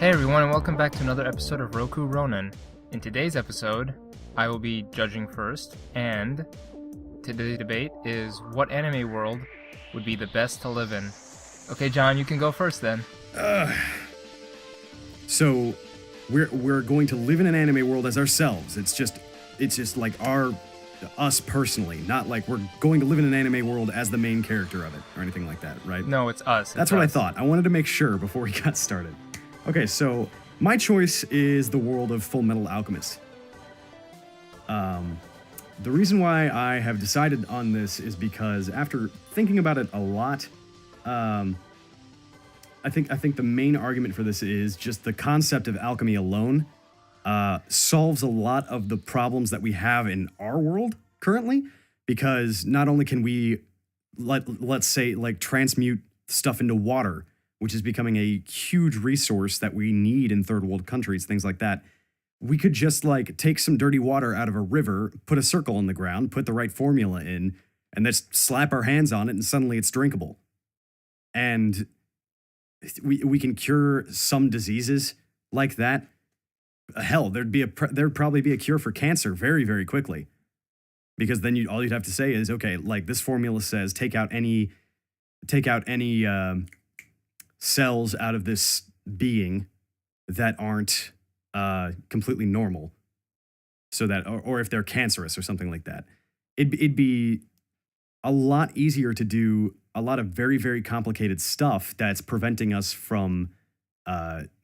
Hey everyone, and welcome back to another episode of Roku Ronin. In today's episode, I will be judging first, and today's debate is what anime world would be the best to live in. Okay, John, you can go first then. So we're going to live in an anime world as ourselves. It's just like us personally, not like we're going to live in an anime world as the main character of it or anything like that, right? No, it's us. That's what I thought. I wanted to make sure before we got started. Okay, so my choice is the world of Full Metal Alchemist. The reason why I have decided on this is because after thinking about it a lot, I think the main argument for this is just the concept of alchemy alone solves a lot of the problems that we have in our world currently, because not only can we, let's say, like transmute stuff into water, which is becoming a huge resource that we need in third world countries, things like that. We could just like take some dirty water out of a river, put a circle in the ground, put the right formula in, and just slap our hands on it, and suddenly it's drinkable. And we can cure some diseases like that. Hell, there'd probably be a cure for cancer very, very quickly, because then all you'd have to say is, okay, like this formula says, take out any cells out of this being that aren't completely normal, so that, or if they're cancerous or something like that. It'd be a lot easier to do a lot of very, very complicated stuff that's preventing us from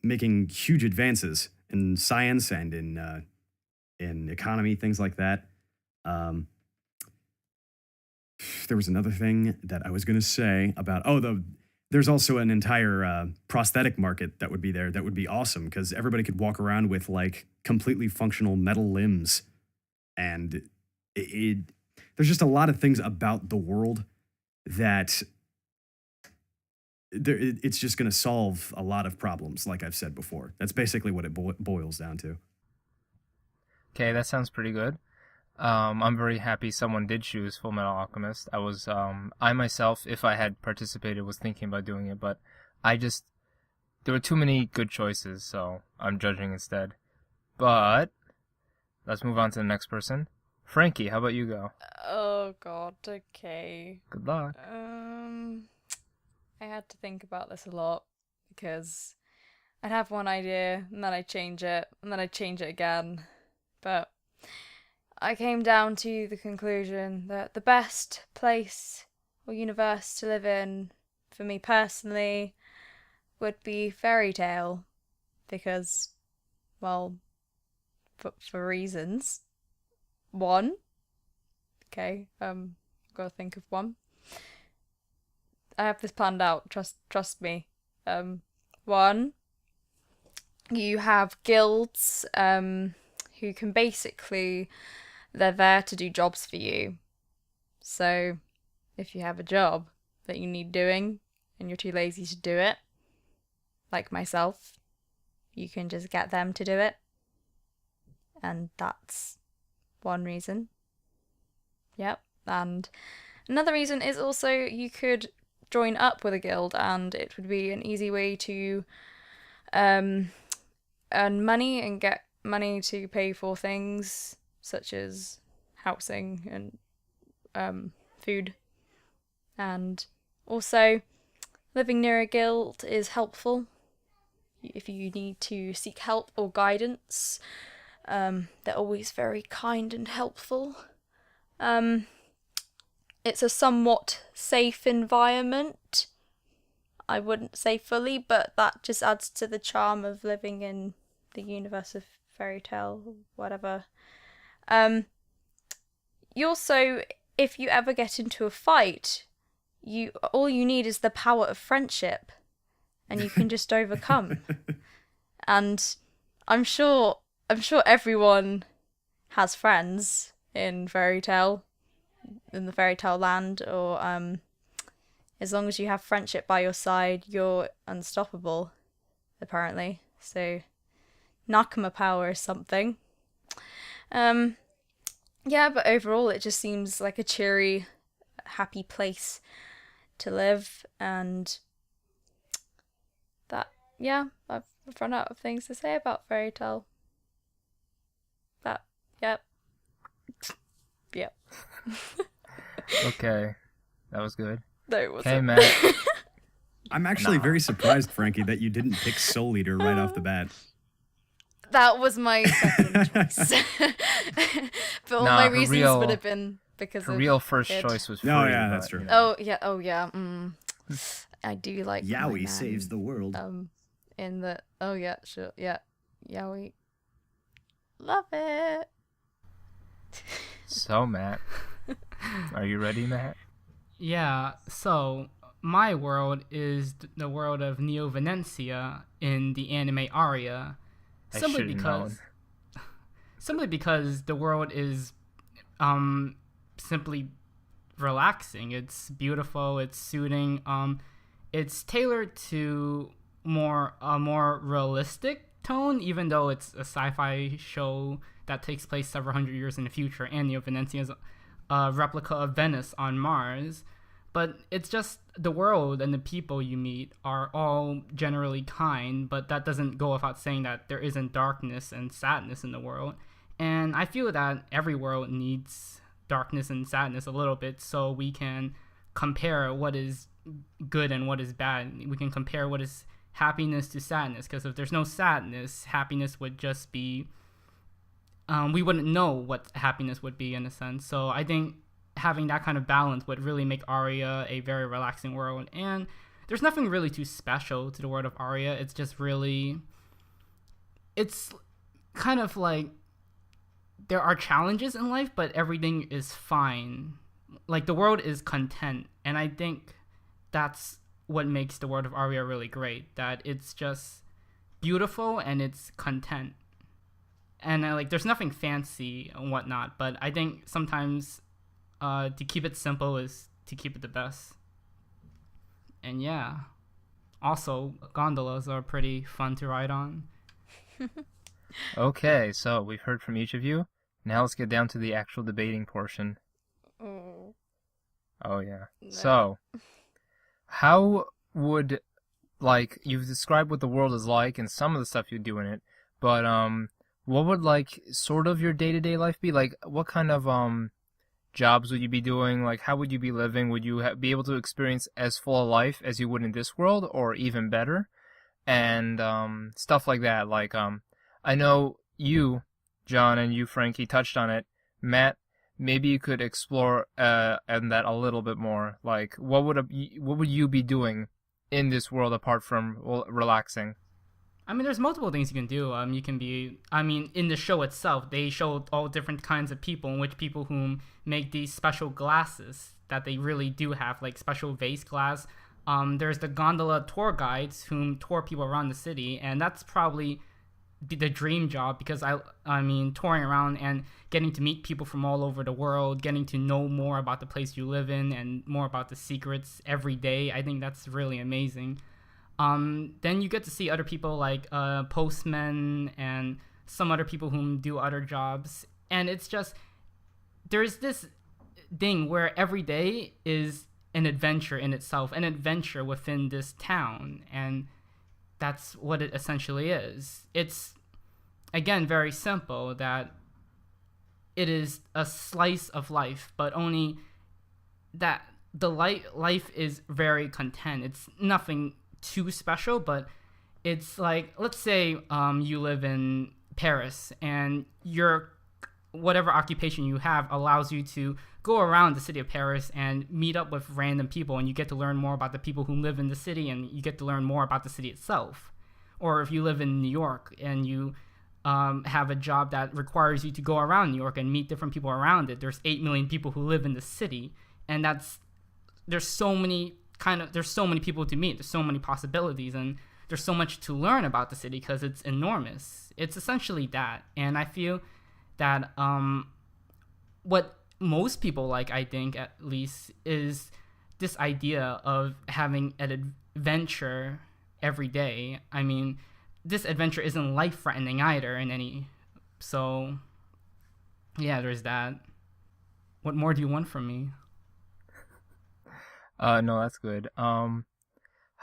making huge advances in science and in economy, things like that. There was another thing that I was going to say about, there's also an entire prosthetic market that would be there that would be awesome, because everybody could walk around with like completely functional metal limbs. And there's just a lot of things about the world that it's just going to solve a lot of problems, like I've said before. That's basically what it boils down to. Okay, that sounds pretty good. I'm very happy someone did choose Full Metal Alchemist. I myself, if I had participated, was thinking about doing it, but there were too many good choices, so I'm judging instead. But let's move on to the next person. Frankie, how about you go? Oh god, okay. Good luck. I had to think about this a lot, because I'd have one idea, and then I'd change it, and then I'd change it again. But I came down to the conclusion that the best place or universe to live in, for me personally, would be Fairy Tale, because, well, for reasons. One, okay, gotta think of one. I have this planned out. Trust me. One, you have guilds, who can basically, they're there to do jobs for you. So, if you have a job that you need doing and you're too lazy to do it, like myself, you can just get them to do it. And that's one reason. Yep. And another reason is also you could join up with a guild, and it would be an easy way to earn money and get money to pay for things such as housing and food. And also, living near a guild is helpful if you need to seek help or guidance. They're always very kind and helpful. It's a somewhat safe environment. I wouldn't say fully, but that just adds to the charm of living in the universe of Fairy Tale, whatever. You also, if you ever get into a fight, all you need is the power of friendship, and you can just overcome. And I'm sure everyone has friends in Fairy Tale, in the Fairy Tale land, or as long as you have friendship by your side, you're unstoppable, apparently. So, Nakama power is something. Yeah, but overall it just seems like a cheery, happy place to live, and that, yeah, I've run out of things to say about Fairy Tale. That, yep. Yep. Okay, that was good. No, it wasn't. Okay, Matt. I'm actually very surprised, Frankie, that you didn't pick Soul Eater right off the bat. That was my second choice. But all my reasons would have been because her of real first it. choice was free. Oh, yeah, but, that's true. you know. Oh yeah. I do like my Yowie man, saves the world. in the sure Yowie. Love it. So, Matt, are you ready, Matt? Yeah, so my world is the world of Neo Venetia in the anime Aria. Simply because the world is simply relaxing. It's beautiful, it's soothing. It's tailored to a more realistic tone, even though it's a sci-fi show that takes place several hundred years in the future, and Neo Venetia is a replica of Venice on Mars. But it's just the world and the people you meet are all generally kind, but that doesn't go without saying that there isn't darkness and sadness in the world. And I feel that every world needs darkness and sadness a little bit, so we can compare what is good and what is bad. We can compare what is happiness to sadness, because if there's no sadness, happiness would just be we wouldn't know what happiness would be, in a sense. So I think having that kind of balance would really make Aria a very relaxing world. And there's nothing really too special to the world of Aria. It's just really, it's kind of like there are challenges in life, but everything is fine. Like, the world is content, and I think that's what makes the world of Aria really great, that it's just beautiful and it's content. And there's nothing fancy and whatnot, but I think sometimes to keep it simple is to keep it the best. And yeah, also gondolas are pretty fun to ride on. Okay, so we've heard from each of you. Now let's get down to the actual debating portion. Oh yeah. No. So, how would, you've described what the world is like and some of the stuff you do in it, but what would sort of your day-to-day life be? Like, what kind of jobs would you be doing? Like, how would you be living? Would you be able to experience as full a life as you would in this world, or even better? And stuff like that. I know you, John, and you, Frankie, touched on it. Matt, maybe you could explore on that a little bit more. Like, what would you be doing in this world apart from relaxing? I mean, there's multiple things you can do. You can be, in the show itself, they show all different kinds of people, in which people whom make these special glasses that they really do have, like special vase glass. There's the gondola tour guides whom tour people around the city, and that's probably the dream job, because I mean, touring around and getting to meet people from all over the world, getting to know more about the place you live in and more about the secrets every day. I think that's really amazing. Then you get to see other people like postmen and some other people who do other jobs. And it's just, there's this thing where every day is an adventure in itself, an adventure within this town. And that's what it essentially is. It's, again, very simple, that it is a slice of life, but only that the life is very content. It's nothing too special, but it's like, let's say you live in Paris, and your whatever occupation you have allows you to go around the city of Paris and meet up with random people, and you get to learn more about the people who live in the city, and you get to learn more about the city itself. Or if you live in New York and you have a job that requires you to go around New York and meet different people around it, there's 8 million people who live in the city, and there's so many people to meet, there's so many possibilities, and there's so much to learn about the city because it's enormous. It's essentially that. And I feel that what most people like, I think at least, is this idea of having an adventure every day. I mean, this adventure isn't life-threatening either so yeah, there's that. What more do you want from me? No, that's good. How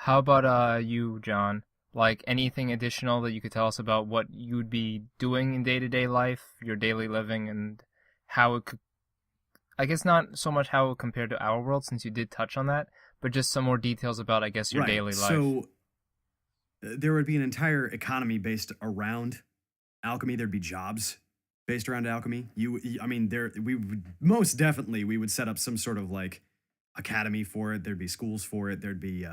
about you, John? Like anything additional that you could tell us about what you'd be doing in day-to-day life, your daily living, and how it could, I guess not so much how it would compare to our world, since you did touch on that, but just some more details about, I guess, your Right. daily life. So there would be an entire economy based around alchemy. There'd be jobs based around alchemy. I mean, we would most definitely we would set up some sort of like academy for it. There'd be schools for it. There'd be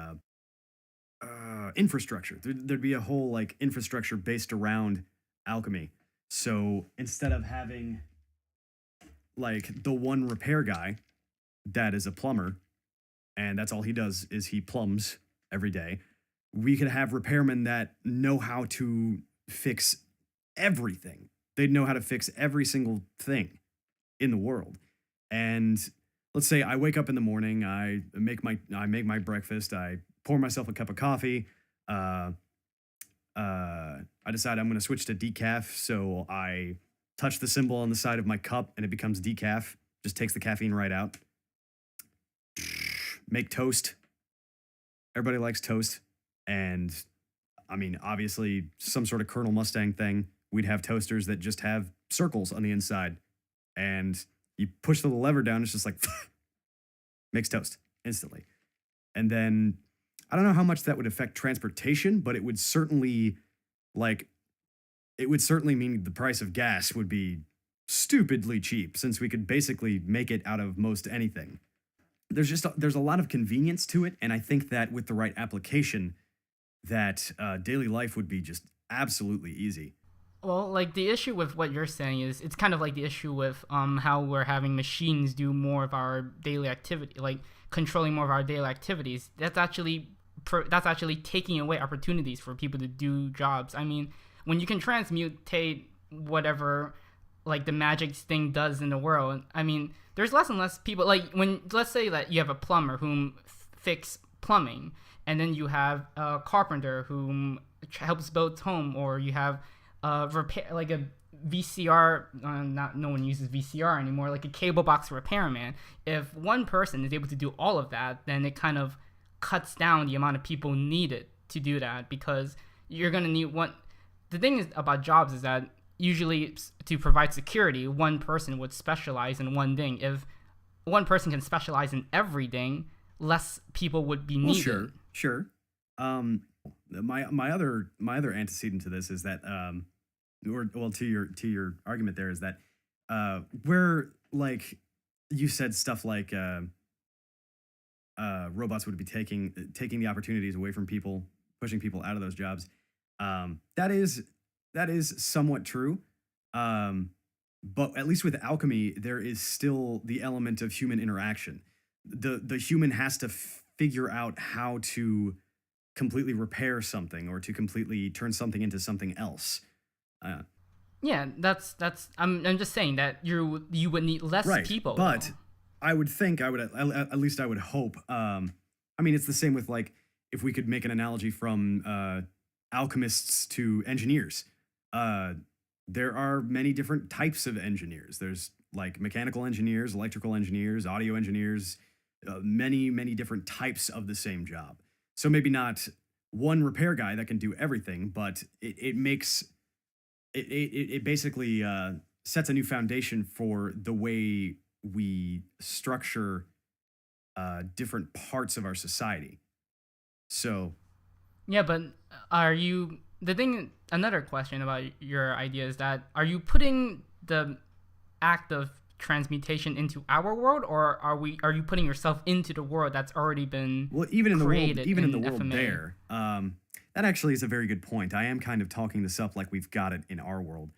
infrastructure. There'd be a whole like infrastructure based around alchemy. So instead of having like the one repair guy that is a plumber, and that's all he does is he plumbs every day, we could have repairmen that know how to fix everything. They'd know how to fix every single thing in the world. And let's say I wake up in the morning, I make my breakfast, I pour myself a cup of coffee, I decide I'm going to switch to decaf, so I touch the symbol on the side of my cup and it becomes decaf. Just takes the caffeine right out. Make toast. Everybody likes toast. And I mean, obviously, some sort of Colonel Mustang thing. We'd have toasters that just have circles on the inside. And you push the lever down, it's just like, makes toast instantly. And then, I don't know how much that would affect transportation, but it would certainly, mean the price of gas would be stupidly cheap, since we could basically make it out of most anything. There's a lot of convenience to it, and I think that with the right application, that daily life would be just absolutely easy. Well, like the issue with what you're saying is it's kind of like the issue with how we're having machines do more of our daily activity, like controlling more of our daily activities. That's actually taking away opportunities for people to do jobs. I mean, when you can transmutate whatever like the magic thing does in the world, I mean, there's less and less people, like when, let's say that you have a plumber whom fix plumbing, and then you have a carpenter whom helps build home, or you have repair, like a VCR, no one uses VCR anymore, like a cable box repairman. If one person is able to do all of that, then it kind of cuts down the amount of people needed to do that, because you're going to need one. The thing is about jobs is that usually to provide security, one person would specialize in one thing. If one person can specialize in everything, less people would be needed. Well, sure. My other antecedent to this is that to your argument there is that where, like, you said stuff like robots would be taking the opportunities away from people, pushing people out of those jobs. That is somewhat true. But at least with alchemy, there is still the element of human interaction. The human has to figure out how to completely repair something, or to completely turn something into something else. Yeah, that's. I'm just saying that you would need less people. But though. I would think I would hope. I mean, it's the same with, like, if we could make an analogy from alchemists to engineers. There are many different types of engineers. There's like mechanical engineers, electrical engineers, audio engineers, many different types of the same job. So maybe not one repair guy that can do everything, but it basically sets a new foundation for the way we structure different parts of our society. So, yeah, but another question about your idea is that, are you putting the act of transmutation into our world, or are you putting yourself into the world that's already been created in the world FMA? there? That actually is a very good point. I am kind of talking this up like we've got it in our world,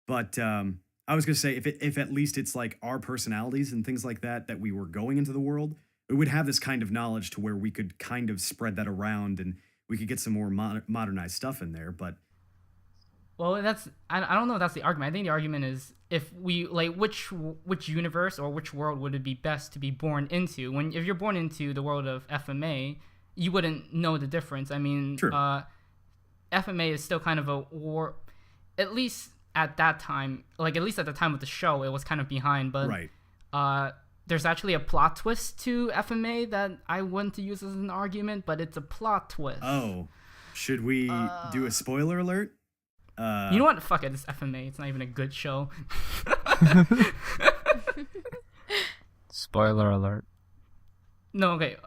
but I was going to say, if at least it's like our personalities and things like that we were going into the world, we would have this kind of knowledge to where we could kind of spread that around, and we could get some more modernized stuff in there. But well, I don't know if that's the argument. I think the argument is, if we, like, which universe or which world would it be best to be born into? If you're born into the world of FMA, you wouldn't know the difference. I mean, True. FMA is still kind of a war, at least at that time. Like, at least at the time of the show, it was kind of behind. But right. There's actually a plot twist to FMA that I want to use as an argument, but it's a plot twist. Oh. Should we do a spoiler alert? You know what? Fuck it. It's FMA. It's not even a good show. Spoiler alert. No, okay.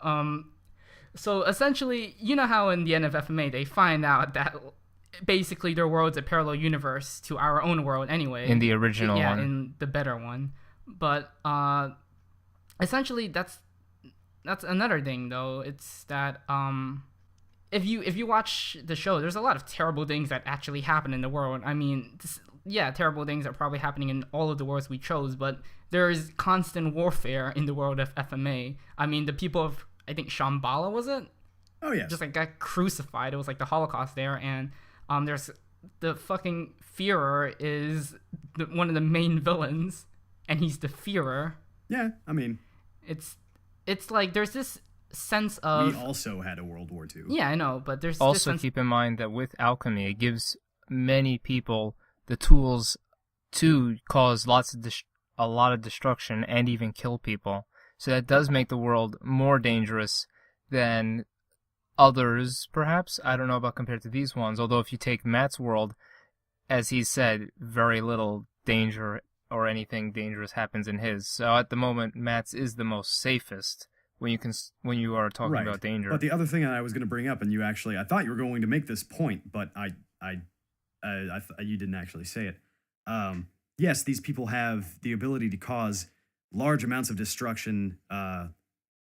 So essentially, you know how in the end of FMA they find out that basically their world's a parallel universe to our own world anyway. In the original yeah, one. in the better one. But essentially that's another thing though. It's that if you watch the show, there's a lot of terrible things that actually happen in the world. I mean, terrible things are probably happening in all of the worlds we chose, but there is constant warfare in the world of FMA. I mean, the people of, I think Shambhala, was it? Oh, yes. Just like got crucified. It was like the Holocaust there, and there's the fucking Führer is one of the main villains, and he's the Führer. Yeah, I mean, it's like there's this sense of... We also had a World War II. Yeah, I know, but there's Also this sense... keep in mind that with alchemy, it gives many people the tools to cause a lot of destruction and even kill people. So that does make the world more dangerous than others, perhaps. I don't know about compared to these ones. Although if you take Matt's world, as he said, very little danger or anything dangerous happens in his. So at the moment, Matt's is the most safest when you are talking about danger. But the other thing that I was going to bring up, and I thought you were going to make this point, but you didn't actually say it. Yes, these people have the ability to cause large amounts of destruction,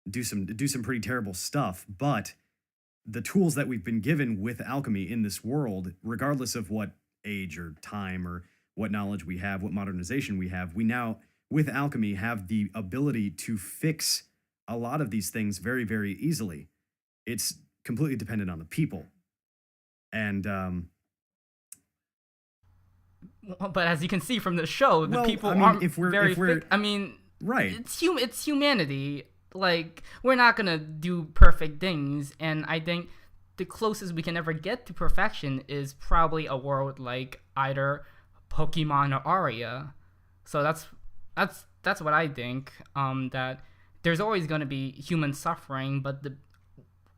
do some pretty terrible stuff, but the tools that we've been given with alchemy in this world, regardless of what age or time or what knowledge we have, what modernization we have, we now, with alchemy, have the ability to fix a lot of these things very, very easily. It's completely dependent on the people. And but as you can see from the show, the people aren't I mean, right? It's humanity. Like, we're not gonna do perfect things, and I think the closest we can ever get to perfection is probably a world like either Pokemon or Aria. So that's what I think. That there's always gonna be human suffering, but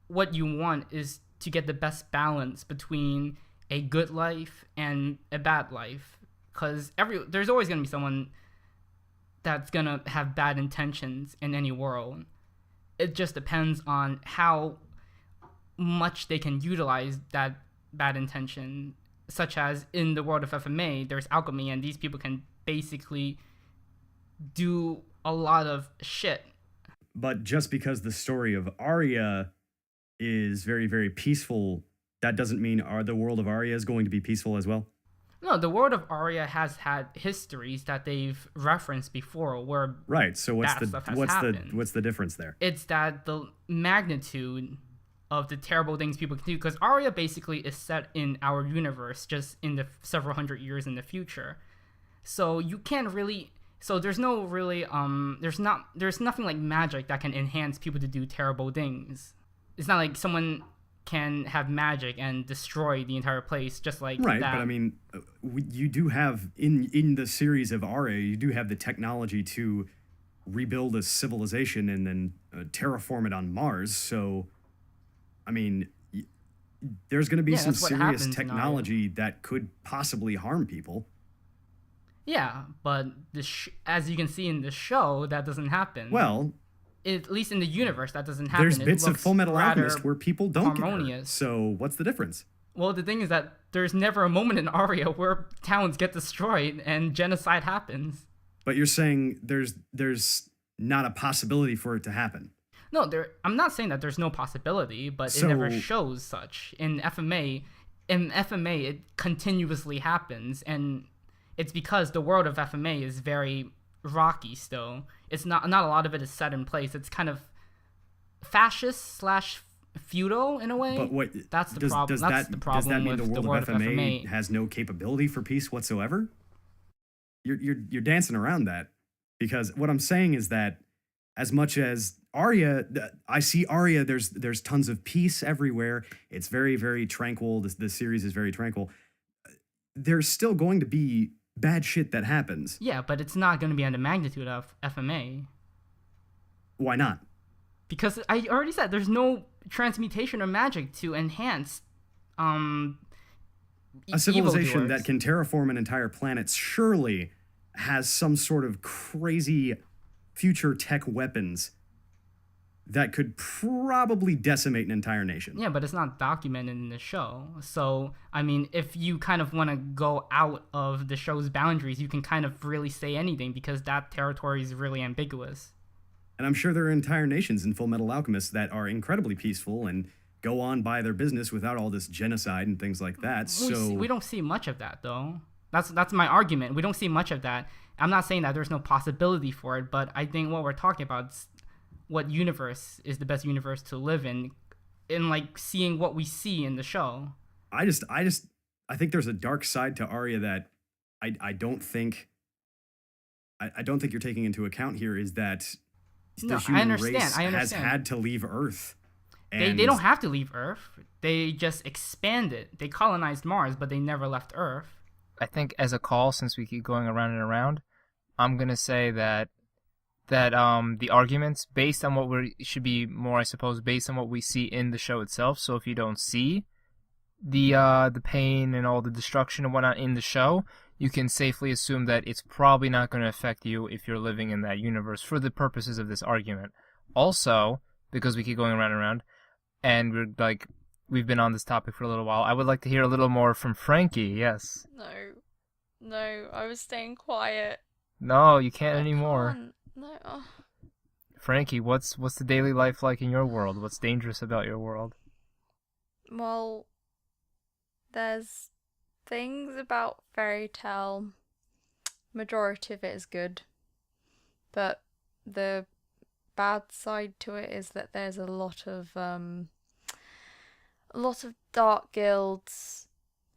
what you want is to get the best balance between a good life and a bad life, because there's always going to be someone that's going to have bad intentions in any world. It just depends on how much they can utilize that bad intention, such as in the world of FMA, there's alchemy, and these people can basically do a lot of shit. But just because the story of Aria is very, very peaceful, that doesn't mean the world of Aria is going to be peaceful as well? No, the world of Aria has had histories that they've referenced before where right. So what's the difference there? It's that the magnitude of the terrible things people can do, because Aria basically is set in our universe, just in the several hundred years in the future. So you can't really... So there's no really... There's nothing like magic that can enhance people to do terrible things. It's not like someone can have magic and destroy the entire place just like right, that. But I mean, you do have, in the series of Aria, you do have the technology to rebuild a civilization and then terraform it on Mars. So, I mean, there's going to be some serious technology that could possibly harm people. Yeah, but as you can see in the show, that doesn't happen. Well... At least in the universe, that doesn't happen. There's bits of Full Metal Alchemist where people don't harmonious. Get hurt. So what's the difference? Well, the thing is that there's never a moment in Aria where towns get destroyed and genocide happens. But you're saying there's not a possibility for it to happen. No, I'm not saying that there's no possibility, but it never shows such. In FMA, it continuously happens, and it's because the world of FMA is very rocky still. It's not a lot of it is set in place. It's kind of fascist / feudal in a way. But what that's the problem. That's the problem. Does that mean with the world of FMA has no capability for peace whatsoever? You're dancing around that, because what I'm saying is that as much as Aria, I see Aria, there's tons of peace everywhere. It's very, very tranquil. The series is very tranquil. There's still going to be bad shit that happens. Yeah, but it's not going to be on the magnitude of FMA. Why not? Because I already said there's no transmutation or magic to enhance A civilization evildoers. that can terraform an entire planet surely has some sort of crazy future tech weapons that could probably decimate an entire nation. Yeah, but it's not documented in the show. So, I mean, if you kind of want to go out of the show's boundaries, you can kind of really say anything because that territory is really ambiguous. And I'm sure there are entire nations in Full Metal Alchemist that are incredibly peaceful and go on by their business without all this genocide and things like that. We don't see much of that, though. That's my argument. We don't see much of that. I'm not saying that there's no possibility for it, but I think what we're talking about is what universe is the best universe to live in like seeing what we see in the show. I think there's a dark side to Aria that I don't think you're taking into account here, is that the human race has had to leave Earth. They don't have to leave Earth. They just expanded. They colonized Mars, but they never left Earth. I think as a call, since we keep going around and around, I'm gonna say that the arguments based on what we should be more, I suppose, based on what we see in the show itself. So if you don't see the pain and all the destruction and whatnot in the show, you can safely assume that it's probably not going to affect you if you're living in that universe for the purposes of this argument. Also, because we keep going around and around, and we've been on this topic for a little while, I would like to hear a little more from Frankie. Yes. No, I was staying quiet. No, you can't anymore. No. Frankie, what's the daily life like in your world? What's dangerous about your world? Well, there's things about Fairy Tale. Majority of it is good, but the bad side to it is that there's a lot of dark guilds,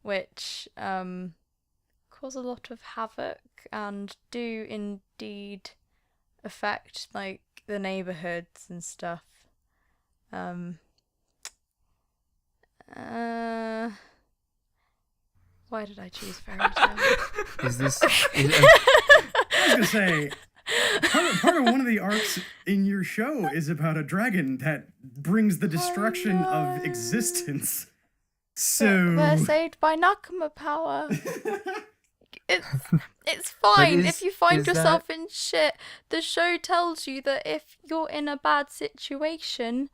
which cause a lot of havoc and do indeed affect like the neighborhoods and stuff. Why did I choose Fairy Tale? Is this? I was gonna say, part of one of the arcs in your show is about a dragon that brings the destruction of existence. So they're saved by Nakama power. It's fine if you find yourself in shit. The show tells you that if you're in a bad situation,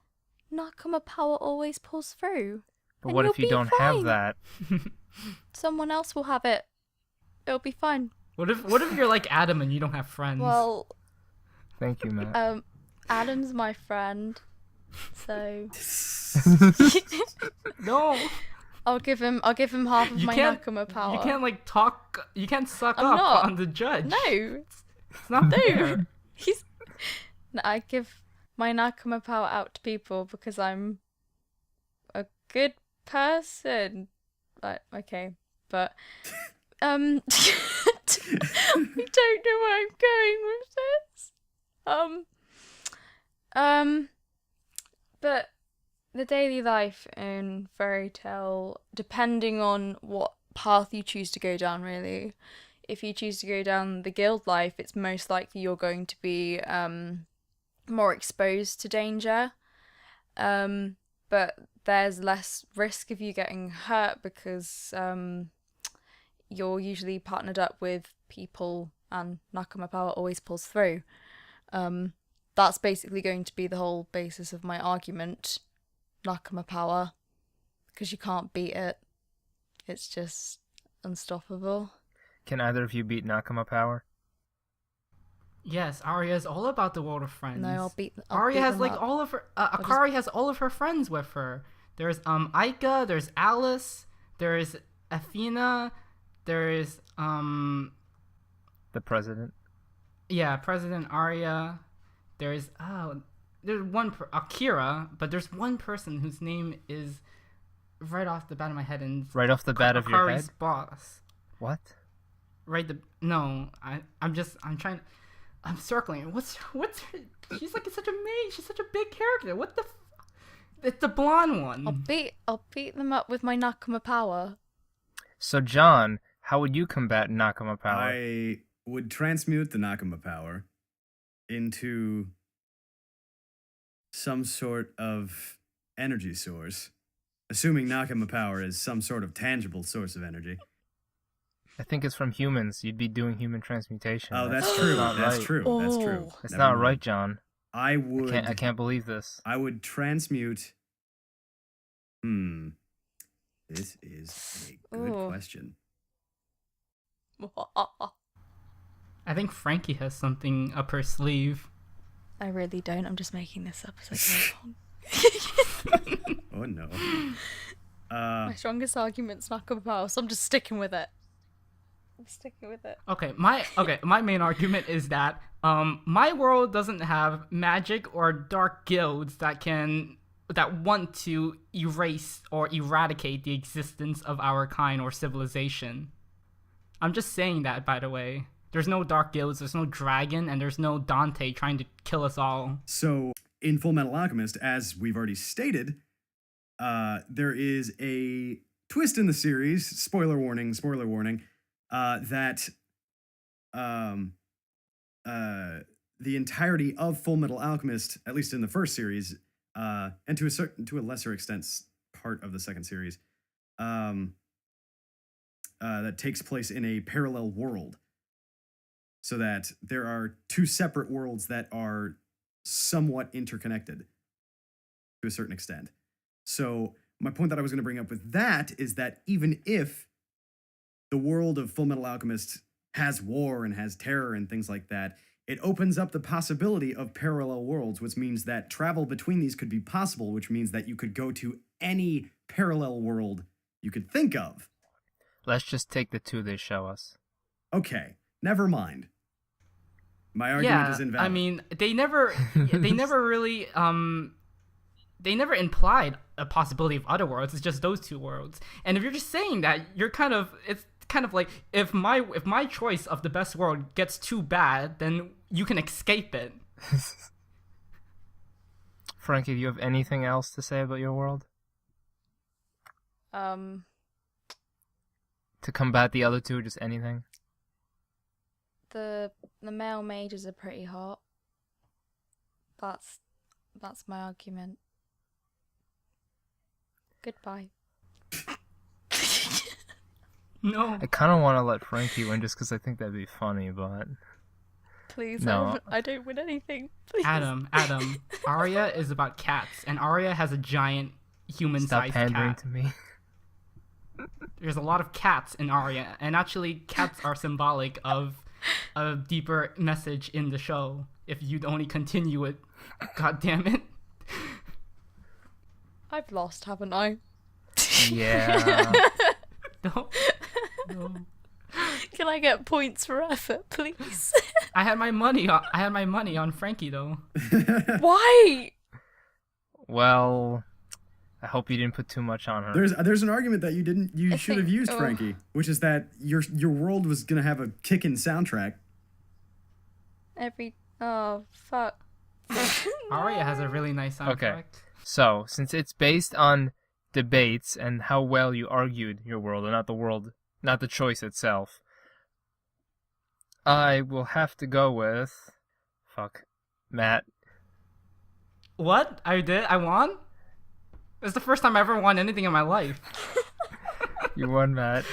Nakama power always pulls through. But what if you don't have that? Someone else will have it. It'll be fine. What if you're like Adam and you don't have friends? Well, thank you, Matt. Adam's my friend, so no. I'll give him half of my Nakama power. You can't like talk. You can't suck I'm up not. on the judge. No, It's not fair. I give my Nakama power out to people because I'm a good person. Okay, but we don't know where I'm going with this. But the daily life in Fairy Tale, depending on what path you choose to go down, really. If you choose to go down the guild life, it's most likely you're going to be more exposed to danger. But there's less risk of you getting hurt because you're usually partnered up with people and Nakama power always pulls through. That's basically going to be the whole basis of my argument. Nakama power, because you can't beat it. It's just unstoppable. Can either of you beat Nakama power? Yes, Aria is all about the world of friends. No, I'll beat Aria has like up. all of her. Akari has all of her friends with her. There's Aika. There's Alice. There's Athena. There's the president. Yeah, President Aria. There's Akira, but there's one person whose name is right off the bat of my head and right off the bat of your head. Akari's boss. What? I'm circling. What's her, she's like such a maid. She's such a big character. What the? It's the blonde one. I'll beat them up with my Nakama power. So John, how would you combat Nakama power? I would transmute the Nakama power into some sort of energy source Assuming Nakama power is some sort of tangible source of energy. I think it's from humans. You'd be doing human transmutation. Oh, that's true. Not That's right. true. That's true. Oh. That's Never not mind. right, John. I would. I can't believe this. I would transmute. This is a good Ooh. question. I think Frankie has something up her sleeve. I really don't. I'm just making this up as I go along. Oh no. My strongest argument's Nakama power, so I'm just sticking with it. I'm sticking with it. My main argument is that my world doesn't have magic or dark guilds that want to erase or eradicate the existence of our kind or civilization. I'm just saying that, by the way. There's no dark guilds, there's no dragon, and there's no Dante trying to kill us all. So, in Full Metal Alchemist, as we've already stated, there is a twist in the series, spoiler warning, that the entirety of Full Metal Alchemist, at least in the first series, and to a lesser extent, part of the second series, that takes place in a parallel world. So that there are two separate worlds that are somewhat interconnected to a certain extent. So my point that I was going to bring up with that is that even if the world of Full Metal Alchemist has war and has terror and things like that, it opens up the possibility of parallel worlds, which means that travel between these could be possible, which means that you could go to any parallel world you could think of. Let's just take the two they show us. Okay, never mind. My argument is invalid. I mean, they never really, they never implied a possibility of other worlds. It's just those two worlds. And if you're just saying that, it's kind of like, if my choice of the best world gets too bad, then you can escape it. Frankie, do you have anything else to say about your world? To combat the other two, just anything? The male mages are pretty hot. That's my argument. Goodbye. No. I kind of want to let Frankie win just because I think that'd be funny, but... Please, No. I don't win anything. Please. Adam, Aria is about cats, and Aria has a giant Stop human-sized pandering cat. to me. There's a lot of cats in Aria, and actually cats are symbolic of a deeper message in the show. If you'd only continue it, god damn it. I've lost, haven't I? Yeah. No. Can I get points for effort, please? I had my money on Frankie though. Why? Well, I hope you didn't put too much on her. There's an argument that you should have used, oh. Frankie, which is that your world was gonna have a kickin' soundtrack. Oh, fuck. Aria has a really nice soundtrack. Okay. So, since it's based on debates and how well you argued your world, and not the choice itself, I will have to go with... Fuck. Matt. What? I won? It's the first time I ever won anything in my life. You won, Matt.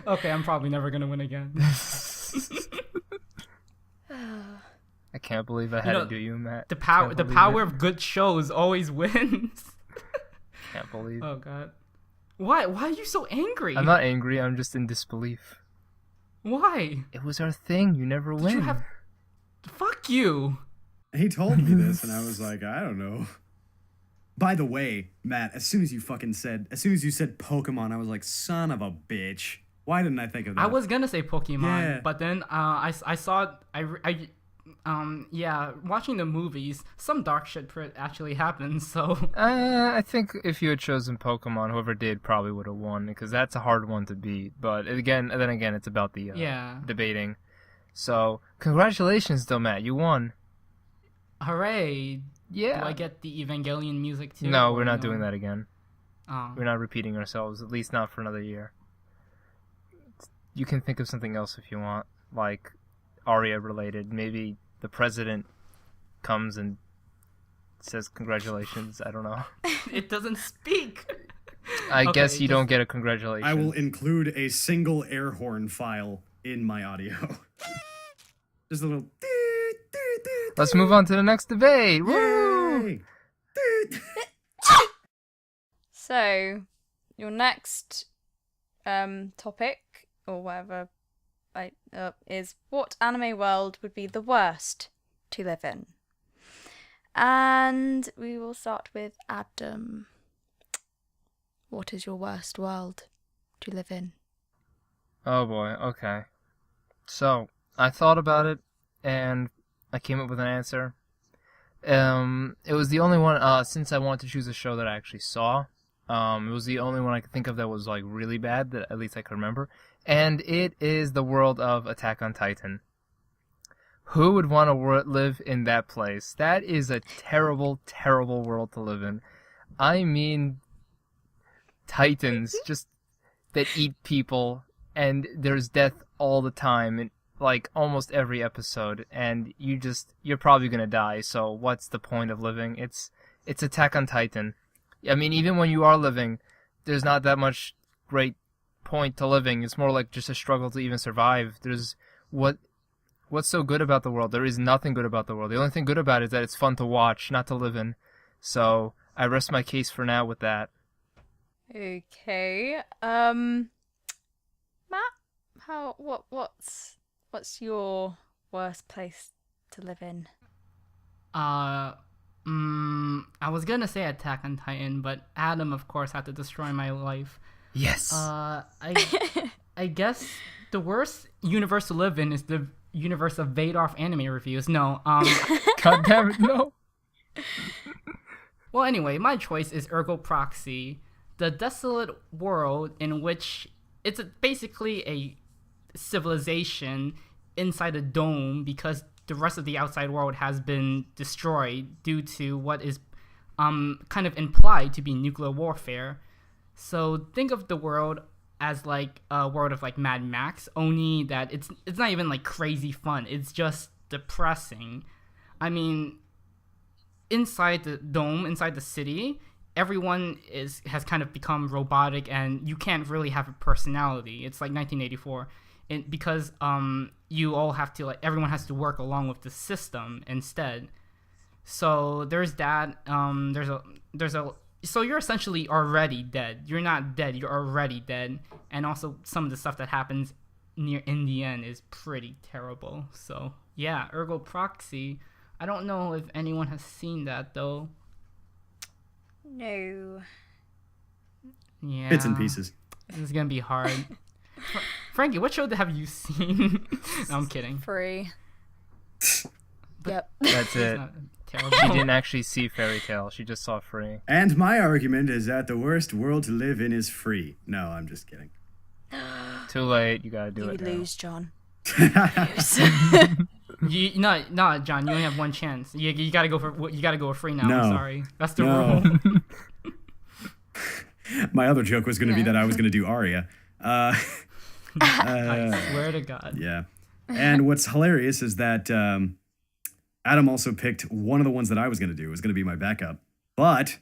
Okay, I'm probably never gonna win again. I can't believe I had to do you, Matt. The Can't believe power it. of good shows always wins. Can't believe. Oh god. Why are you so angry? I'm not angry. I'm just in disbelief. Why? It was our thing. You never win. You have... Fuck you. He told me this, and I was like, I don't know. By the way, Matt, as soon as you said Pokemon, I was like, son of a bitch. Why didn't I think of that? I was gonna say Pokemon, Yeah. but then I saw watching the movies, some dark shit actually happened. So I think if you had chosen Pokemon, whoever did probably would have won because that's a hard one to beat. But again, it's about the debating. So congratulations, though, Matt, you won. Hooray! Yeah. Do I get the Evangelion music too? No, or we're not doing that again. Oh. We're not repeating ourselves, at least not for another year. You can think of something else if you want, like Aria related. Maybe the president comes and says congratulations. I don't know. It doesn't speak. I Okay, guess you just- don't get a congratulations. I will include a single air horn file in my audio. Just a little. Let's move on to the next debate. Woo! Yay! So, your next topic, or whatever, is what anime world would be the worst to live in? And we will start with Adam. What is your worst world to live in? Oh boy, okay. So, I thought about it, and I came up with an answer. It was the only one, since I wanted to choose a show that I actually saw, it was the only one I could think of that was, like, really bad, that at least I could remember. And it is the world of Attack on Titan. Who would want to live in that place? That is a terrible, terrible world to live in. I mean, titans just that eat people, and there's death all the time, in, like, almost every episode, and you're probably gonna die, so what's the point of living? It's Attack on Titan. I mean, even when you are living, there's not that much great point to living. It's more like just a struggle to even survive. What's so good about the world? There is nothing good about the world. The only thing good about it is that it's fun to watch, not to live in. So I rest my case for now with that. Okay. Matt, what's your worst place to live in? I was gonna say Attack on Titan, but Adam, of course, had to destroy my life. Yes. I guess the worst universe to live in is the universe of Vadorf anime reviews. No, God damn it, no. Well, anyway, my choice is Ergo Proxy, the desolate world in which it's basically a civilization inside a dome because the rest of the outside world has been destroyed due to what is kind of implied to be nuclear warfare. So think of the world as like a world of like Mad Max, only that it's not even like crazy fun. It's just depressing. I mean, inside the dome, inside the city, everyone has kind of become robotic, and you can't really have a personality. It's like 1984, because you all have to, like, everyone has to work along with the system instead. So there's that. So you're essentially already dead. You're not dead. You're already dead. And also some of the stuff that happens in the end is pretty terrible. So yeah, Ergo Proxy. I don't know if anyone has seen that though. No. Yeah. Bits and pieces. This is gonna be hard. Frankie, what show have you seen? No, I'm kidding. Free. Yep. That's It's it. not terrible. She didn't actually see Fairy Tail. She just saw Free. And my argument is that the worst world to live in is free. No, I'm just kidding. Too late. You gotta do You it now. lose, John. No, John. You only have one chance. You gotta go with free now. No. I'm sorry. That's the No. rule. My other joke was going to be that I was going to do Aria. I swear to God. Yeah. And what's hilarious is that Adam also picked one of the ones that I was going to do. It was going to be my backup. But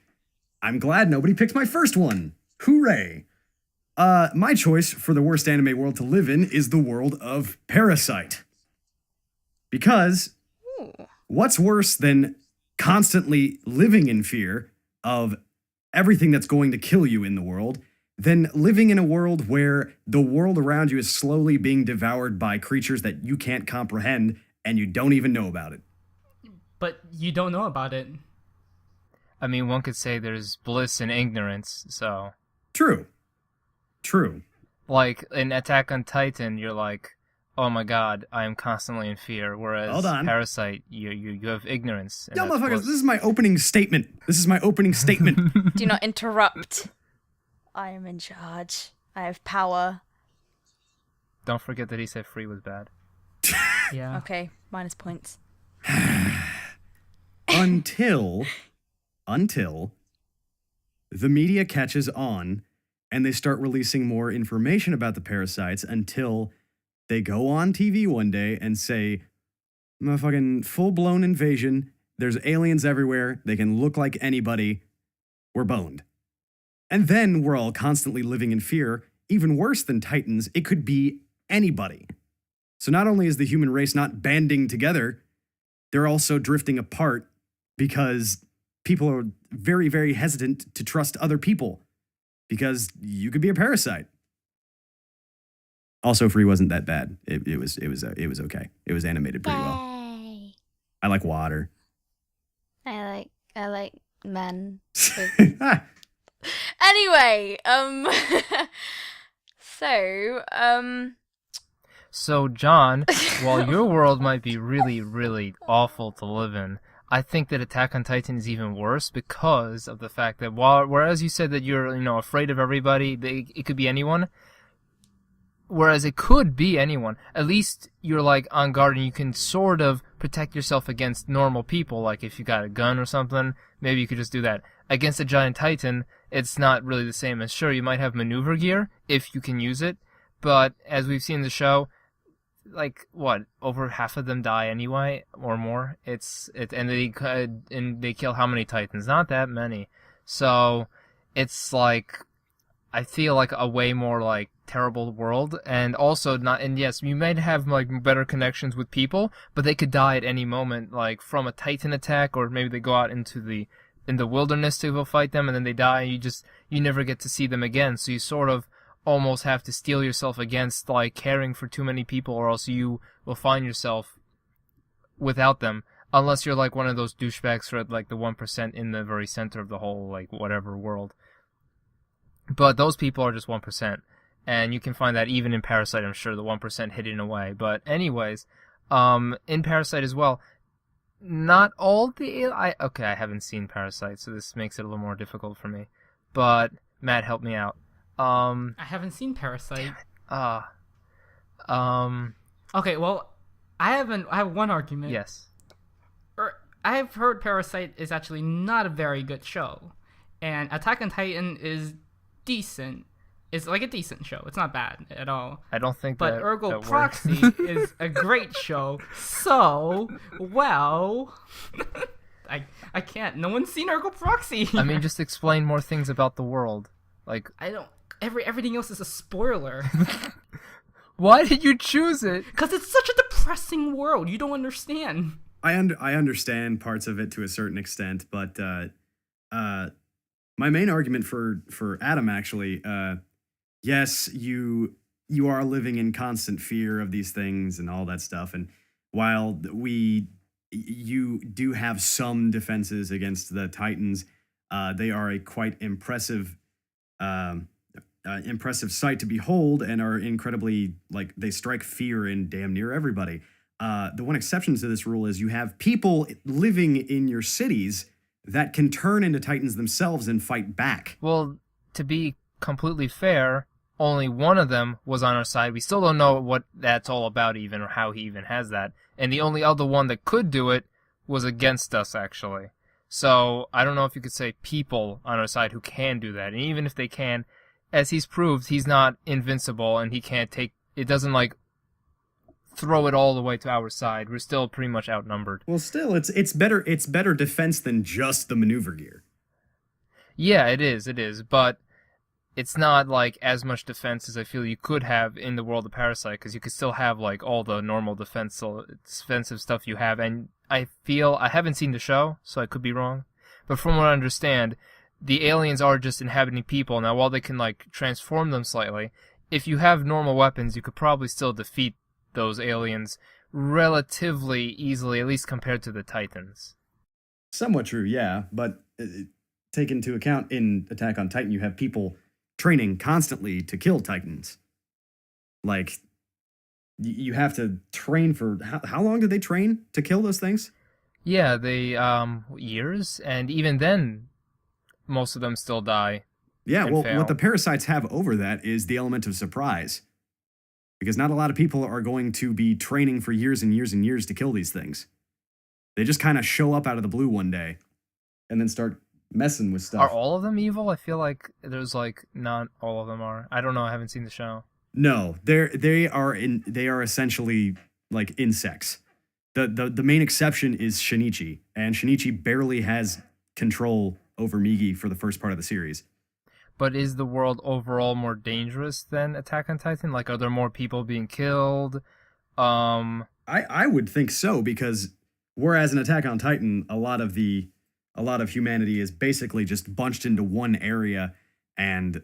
I'm glad nobody picked my first one. Hooray. My choice for the worst anime world to live in is the world of Parasite. Because Ooh. what's worse than constantly living in fear of everything that's going to kill you in the world than living in a world where the world around you is slowly being devoured by creatures that you can't comprehend and you don't even know about it. But you don't know about it. I mean, one could say there's bliss in ignorance, so... True. True. Like, in Attack on Titan, you're like, oh my god, I am constantly in fear, whereas Hold on. Parasite, you have ignorance. and Yo, that's motherfuckers, bliss. this is my opening statement. Do not interrupt. I am in charge. I have power. Don't forget that he said Free was bad. Yeah. Okay, minus points. until the media catches on and they start releasing more information about the parasites until they go on TV one day and say, motherfucking full-blown invasion There's aliens everywhere. They can look like anybody. We're boned. And then we're all constantly living in fear. Even worse than Titans, it could be anybody. So not only is the human race not banding together, they're also drifting apart because people are very, very hesitant to trust other people because you could be a parasite. Also, Free wasn't that bad. It was okay. It was animated pretty well. Yay. I like water. I like men. Anyway, So, John, while your world might be really, really awful to live in, I think that Attack on Titan is even worse because of the fact that whereas you said that you're, afraid of everybody, it could be anyone. Whereas it could be anyone. At least you're like on guard and you can sort of protect yourself against normal people. Like if you got a gun or something, maybe you could just do that. Against a giant Titan, it's not really the same. And sure, you might have maneuver gear if you can use it. But as we've seen in the show, like over half of them die anyway or more. And they kill how many Titans? Not that many. So it's like I feel like a way more like terrible world, and also not. And yes, you might have like better connections with people, but they could die at any moment, like from a Titan attack, or maybe they go out in the wilderness to go fight them, and then they die. And you never get to see them again. So you sort of almost have to steel yourself against like caring for too many people, or else you will find yourself without them, unless you're like one of those douchebags for like the 1% in the very center of the whole like whatever world. But those people are just 1%, and you can find that even in Parasite, I'm sure, the 1% hidden away. But anyways, in Parasite as well, not all I haven't seen Parasite, so this makes it a little more difficult for me. But Matt, help me out. I haven't seen Parasite. Okay, well, I have one argument. Yes. I have heard Parasite is actually not a very good show, and Attack on Titan is decent. It's like a decent show. It's not bad at all. I don't think but that Ergo that Proxy is a great show. So, well, I can't. No one's seen Ergo Proxy. I mean, just explain more things about the world. Like I don't. Everything else is a spoiler. Why did you choose it? Because it's such a depressing world. You don't understand. I understand parts of it to a certain extent, but my main argument for Adam actually, yes, you are living in constant fear of these things and all that stuff, and while you do have some defenses against the Titans, they are a quite impressive sight to behold, and are incredibly they strike fear in damn near everybody. The one exception to this rule is you have people living in your cities that can turn into Titans themselves and fight back. Well, to be completely fair, only one of them was on our side. We still don't know what that's all about even, or how he even has that. And the only other one that could do it was against us, actually. So I don't know if you could say people on our side who can do that. And even if they can, as he's proved, he's not invincible, and he can't take... It doesn't, throw it all the way to our side. We're still pretty much outnumbered. Well, still, it's better defense than just the maneuver gear. Yeah, it is, but it's not as much defense as I feel you could have in the world of Parasite, because you could still have all the normal defensive stuff you have, and I feel, I haven't seen the show, so I could be wrong, but from what I understand, the aliens are just inhabiting people. Now, while they can transform them slightly, if you have normal weapons, you could probably still defeat those aliens relatively easily, at least compared to the Titans. Somewhat true, yeah, but take into account in Attack on Titan, you have people training constantly to kill Titans. You have to train for... How long did they train to kill those things? Yeah, they, years, and even then, most of them still die. Yeah, well, fail. What the parasites have over that is the element of surprise. Because not a lot of people are going to be training for years and years and years to kill these things. They just kind of show up out of the blue one day and then start messing with stuff. Are all of them evil? I feel like there's not all of them are. I don't know. I haven't seen the show. No, they are essentially insects. The main exception is Shinichi, and Shinichi barely has control over Migi for the first part of the series. But is the world overall more dangerous than Attack on Titan? Like, are there more people being killed? I would think so, because whereas in Attack on Titan, a lot of humanity is basically just bunched into one area, and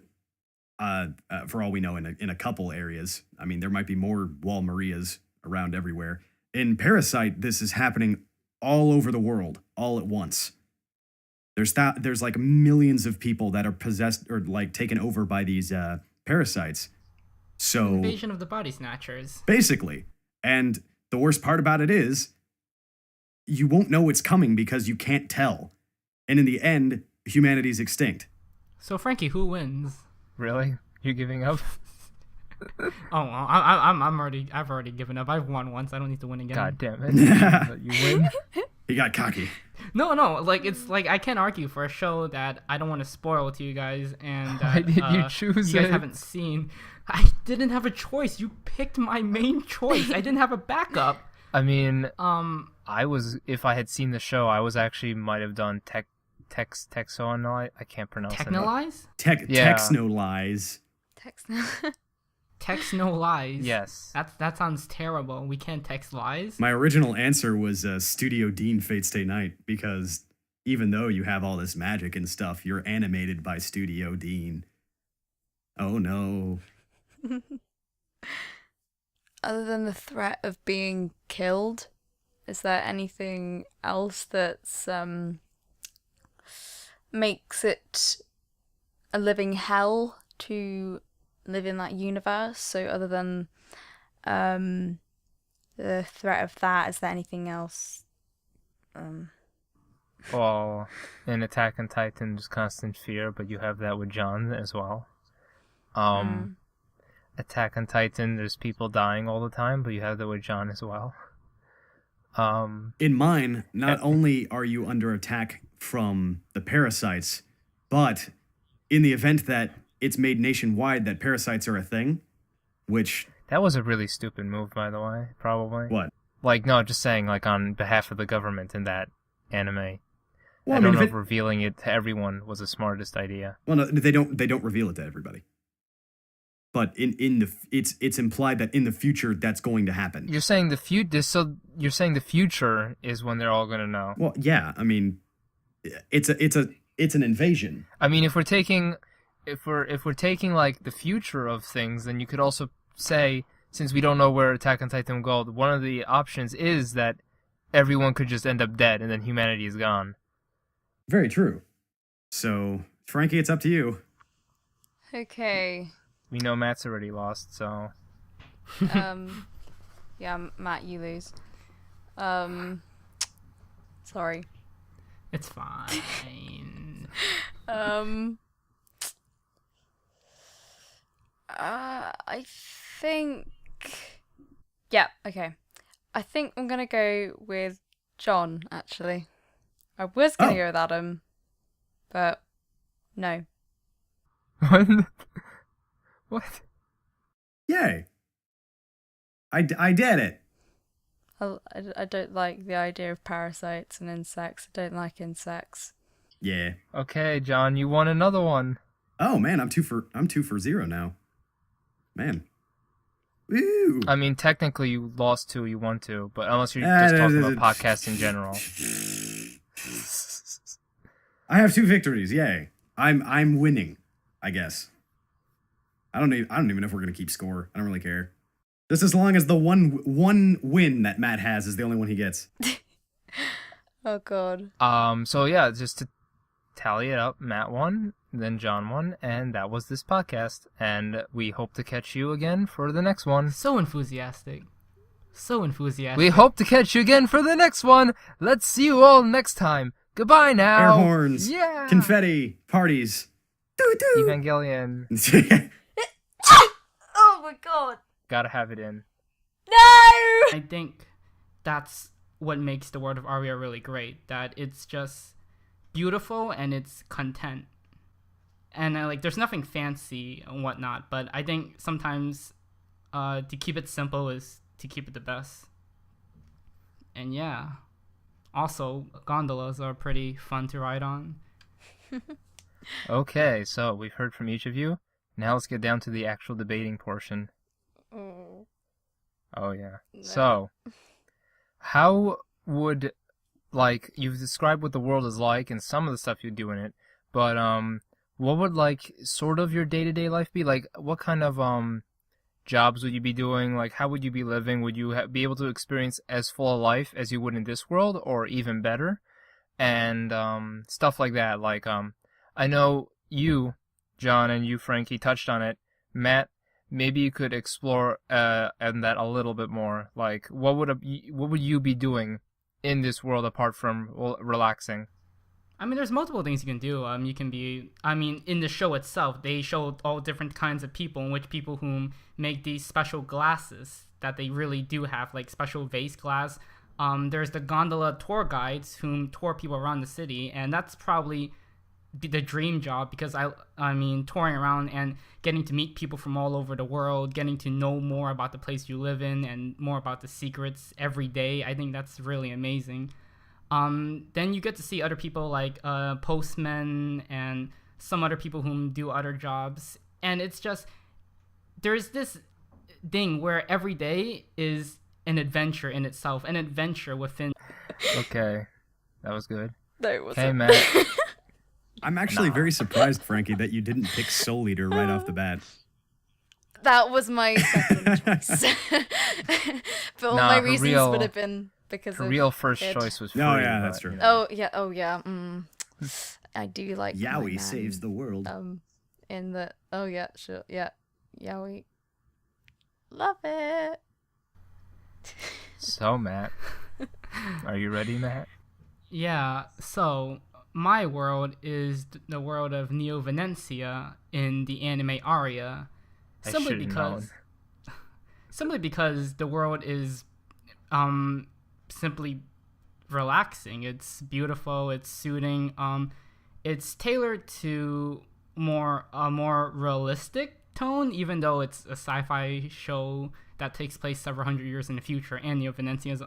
for all we know, in a couple areas. I mean, there might be more Wall Marias around everywhere. In Parasite, this is happening all over the world, all at once. There's like millions of people that are possessed or like taken over by these parasites. So Invasion of the Body Snatchers. Basically. And the worst part about it is you won't know it's coming because you can't tell. And in the end, humanity's extinct. So Frankie, who wins? Really? You giving up? I've already given up. I've won once. I don't need to win again. God damn it. You win? He got cocky. No, like it's like I can't argue for a show that I don't want to spoil to you guys, and Why did you choose you guys it? haven't seen. I didn't have a choice. You picked my main choice. I didn't have a backup. I mean, if I had seen the show, I was actually might have done Texonolize. I can't pronounce it. Technolize? Yeah. Texnolize. Text no lies. Yes. That sounds terrible. We can't text lies. My original answer was Studio Dean Fate Stay Night, because even though you have all this magic and stuff, you're animated by Studio Dean. Oh no. Other than the threat of being killed, is there anything else that's makes it a living hell to live in that universe? So other than the threat of that, is there anything else? Well, in Attack on Titan, there's constant fear, but you have that with John as well. Attack on Titan, there's people dying all the time, but you have that with John as well. In mine, not only are you under attack from the parasites, but in the event that it's made nationwide that parasites are a thing, which... That was a really stupid move, by the way, probably. What? Like, no, just saying, like, on behalf of the government in that anime. Well, I don't know if revealing it to everyone was the smartest idea. Well, no, they don't reveal it to everybody. But it's implied that in the future that's going to happen. You're saying the future is when they're all going to know. Well, yeah, I mean, it's an invasion. I mean, if we're taking like the future of things, then you could also say, since we don't know where Attack on Titan will go, one of the options is that everyone could just end up dead and then humanity is gone. Very true. So, Frankie, it's up to you. Okay. We know Matt's already lost, so... Yeah, Matt, you lose. Sorry. It's fine. I think... Yeah, okay. I think I'm gonna go with John, actually. I was gonna go with Adam, but no. What? What? Yay. I did it. I don't like the idea of parasites and insects. I don't like insects. Yeah. Okay, John, you won another one. Oh man, I'm 2 for 0 now. Man. Woo! I mean, technically you lost 2, you won 2, but unless you're just talking about podcasts in general. I have 2 victories. Yay. I'm winning, I guess. I don't even know if we're gonna keep score. I don't really care. Just as long as the one win that Matt has is the only one he gets. Oh god. So yeah, just to tally it up, Matt won, then John won, and that was this podcast. And we hope to catch you again for the next one. So enthusiastic. We hope to catch you again for the next one. Let's see you all next time. Goodbye now. Air horns. Yeah. Confetti. Parties. Doo-doo. Evangelion. Oh my god. Gotta have it in. No! I think that's what makes the world of Aria really great. That it's just beautiful and it's content. And there's nothing fancy and whatnot, but I think sometimes to keep it simple is to keep it the best. And yeah, also gondolas are pretty fun to ride on. Okay, so we've heard from each of you. Now let's get down to the actual debating portion. Oh, Oh yeah. no. So, how would, like, you've described what the world is like and some of the stuff you do in it, but what would, like, sort of your day-to-day life be? Like, what kind of jobs would you be doing? Like, how would you be living? Would you be able to experience as full a life as you would in this world, or even better? And stuff like that. Like, I know you, John, and you, Frankie, touched on it. Matt, maybe you could explore and that a little bit more. Like, what would you be doing in this world apart from relaxing? I mean, there's multiple things you can do. You can be, I mean, in the show itself, they show all different kinds of people, in which people whom make these special glasses that they really do have, like special vase glass. There's the gondola tour guides whom tour people around the city, and that's probably the dream job, because I mean, touring around and getting to meet people from all over the world, getting to know more about the place you live in and more about the secrets every day. I think that's really amazing. Then you get to see other people like postmen and some other people whom do other jobs, and it's just, there's this thing where every day is an adventure in itself, an adventure within. Okay, that was good. No, it wasn't. Okay, Matt. I'm actually very surprised, Frankie, that you didn't pick Soul Eater right off the bat. That was my second choice. But all Nah, my her reasons real- would have been because Her of real first it. choice was free. Oh, yeah, but, that's true. you know. Oh yeah. I do like my Yowie man, saves the world. in the sure Yowie. Love it. So, Matt, are you ready, Matt? Yeah, so my world is the world of Neo Venetia in the anime Aria, I simply should've because known. simply because the world is simply relaxing. It's beautiful, it's soothing. It's tailored to a more realistic tone, even though it's a sci-fi show that takes place several hundred years in the future, and Neo Venetia is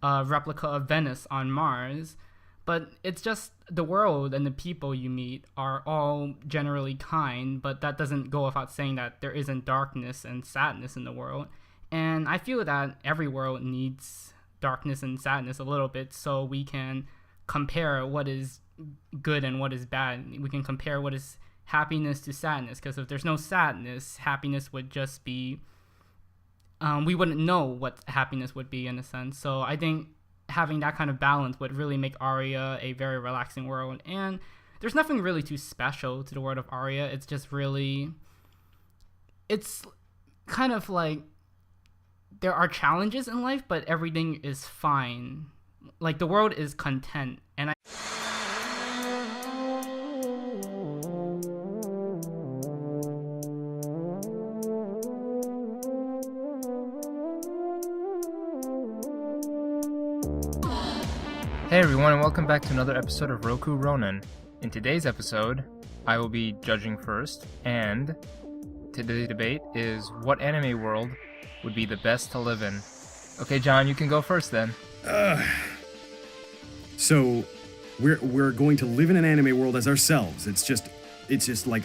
a replica of Venice on Mars. But it's just the world and the people you meet are all generally kind, but that doesn't go without saying that there isn't darkness and sadness in the world. And I feel that every world needs darkness and sadness a little bit, so we can compare what is good and what is bad. We can compare what is happiness to sadness, because if there's no sadness, happiness would just be... we wouldn't know what happiness would be, in a sense. So I think having that kind of balance would really make Aria a very relaxing world. And there's nothing really too special to the world of Aria. It's just really... It's kind of like there are challenges in life, but everything is fine. Like, the world is content. And I... Hey everyone, and welcome back to another episode of Roku Ronin. In today's episode, I will be judging first, and today's debate is what anime world would be the best to live in. Okay, John, you can go first then. So we're going to live in an anime world as ourselves. It's just like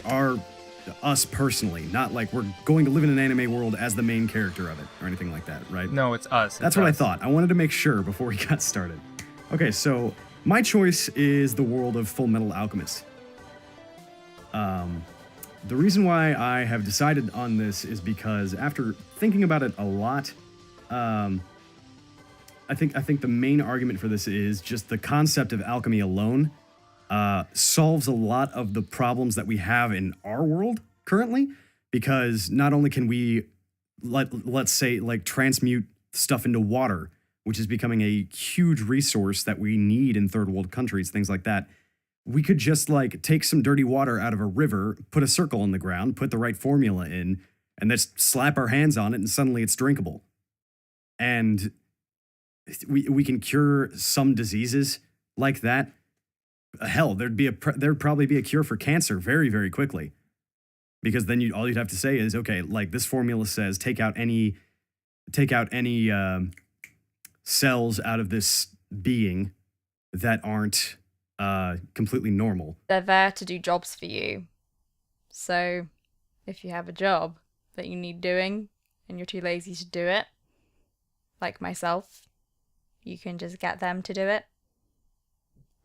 us personally, not like we're going to live in an anime world as the main character of it or anything like that, right? No, it's us. That's what I thought. I wanted to make sure before we got started. Okay, so my choice is the world of Full Metal Alchemist. The reason why I have decided on this is because after thinking about it a lot, I think the main argument for this is just the concept of alchemy alone solves a lot of the problems that we have in our world currently, because not only can we let's say like transmute stuff into water, which is becoming a huge resource that we need in third world countries, things like that. We could just like take some dirty water out of a river, put a circle in the ground, put the right formula in, and just slap our hands on it, and suddenly it's drinkable. And we can cure some diseases like that. Hell, there'd probably be a cure for cancer very, very quickly, because then all you'd have to say is, okay, like this formula says, take out any cells out of this being that aren't completely normal. They're there to do jobs for you. So if you have a job that you need doing and you're too lazy to do it, like myself, you can just get them to do it.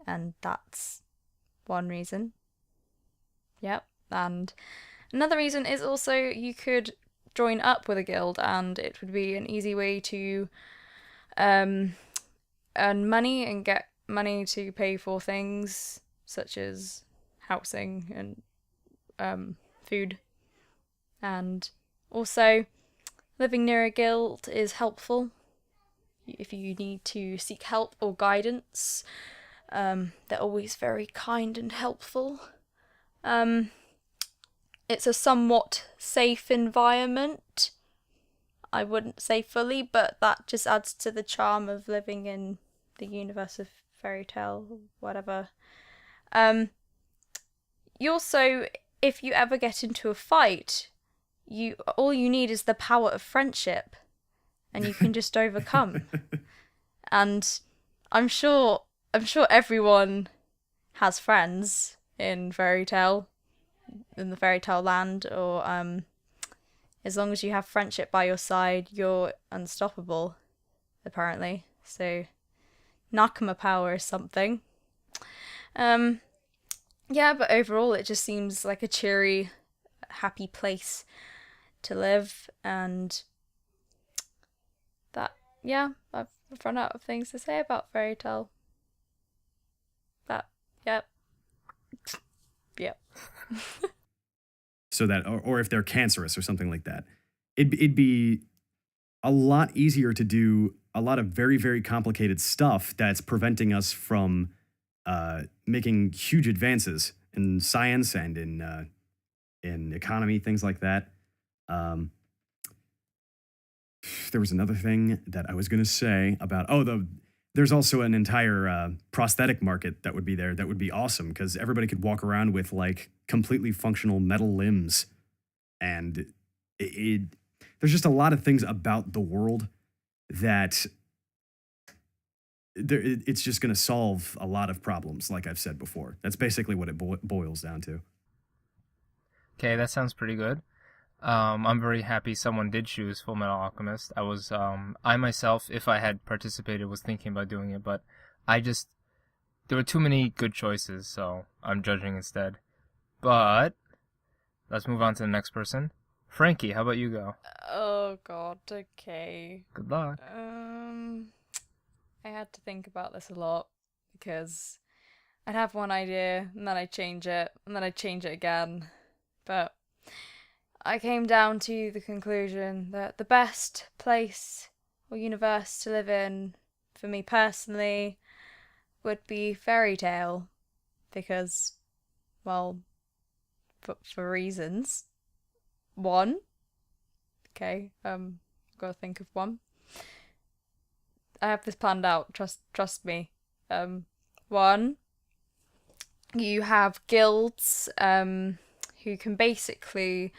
And that's one reason. Yep. And another reason is also you could join up with a guild, and it would be an easy way to earn money and get money to pay for things such as housing and food. And also, living near a guild is helpful if you need to seek help or guidance. They're always very kind and helpful. It's a somewhat safe environment. I wouldn't say fully, but that just adds to the charm of living in the universe of fairy tale, whatever. You also, if you ever get into a fight, all you need is the power of friendship, and you can just overcome. And I'm sure everyone has friends in the fairy tale land, or as long as you have friendship by your side, you're unstoppable, apparently. So Nakama power is something. Yeah, but overall it just seems like a cheery, happy place to live, and that, yeah, I've run out of things to say about fairy tale. That, yep. Yep. So that, or if they're cancerous or something like that, it'd be a lot easier to do a lot of very, very complicated stuff that's preventing us from making huge advances in science and in economy, things like that. There was another thing that I was going to say about, there's also an entire prosthetic market that would be there that would be awesome, because everybody could walk around with like completely functional metal limbs. And there's just a lot of things about the world that it's just going to solve a lot of problems, like I've said before. That's basically what it boils down to. Okay, that sounds pretty good. I'm very happy someone did choose Full Metal Alchemist. I myself, if I had participated, was thinking about doing it, but there were too many good choices, so I'm judging instead. But let's move on to the next person. Frankie, how about you go? Oh god, okay. Good luck. I had to think about this a lot, because I'd have one idea, and then I'd change it, and then I'd change it again. But I came down to the conclusion that the best place or universe to live in, for me personally, would be fairy tale, because, well, for reasons. One, okay, gotta think of one. I have this planned out. Trust me. One, you have guilds, who can basically